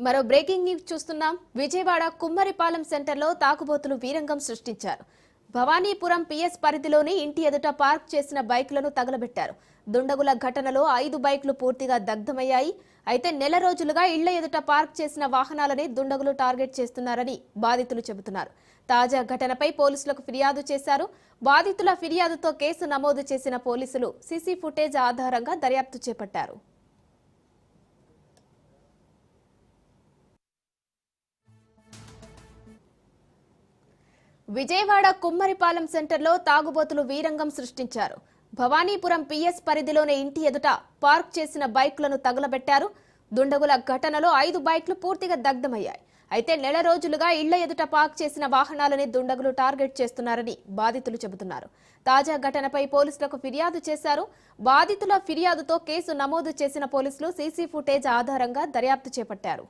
మరో breaking news చూస్తున్నాం. విజయవాడ కుమ్మరిపాలెం సెంటర్లో తాగుబోతులు వీరంగం సృష్టించారు. భవానీపురం పిఎస్ పరిధిలోని ఇంటి ఎదుట పార్క్ చేసిన బైకులను తగలబెట్టారు. దుండగుల ఘటనలో 5 బైకులు పూర్తిగా దగ్ధమయ్యాయి. అయితే నెల రోజులుగా ఇళ్ల ఎదుట పార్క్ చేసిన వాహనాలని దుండగులు టార్గెట్ చేస్తున్నారని బాధితులు చెబుతున్నారు. తాజా ఘటనపై పోలీసులకు ఫిర్యాదు చేశారు. బాధితుల ఫిర్యాదుతో కేసు నమోదు చేసిన పోలీసులు సీసీ ఫుటేజ్ ఆధారంగా దర్యాప్తు చేపట్టారు. విజయవాడ కుమ్మరిపాలెం సెంటర్లో తాగుబోతులు వీరంగం సృష్టించారు. భవానీపురం పిఎస్ పరిధిలోని ఇంటి ఎదుట పార్క్ చేసిన బైకులను తగులబెట్టారు. దుండగుల ఘటనలో 5 బైకులు పూర్తిగా దగ్ధమయ్యాయి. అయితే నెల రోజులుగా ఇళ్ల ఎదుట పార్క్ చేసిన వాహనాలని దుండగులు టార్గెట్ చేస్తున్నారని బాధితులు చెబుతున్నారు. తాజా ఘటనపై పోలీసులకు ఫిర్యాదు చేశారు. బాధితుల ఫిర్యాదుతో కేసు నమోదు చేసిన పోలీసులు సీసీ ఫుటేజ్ ఆధారంగా దర్యాప్తు చేపట్టారు.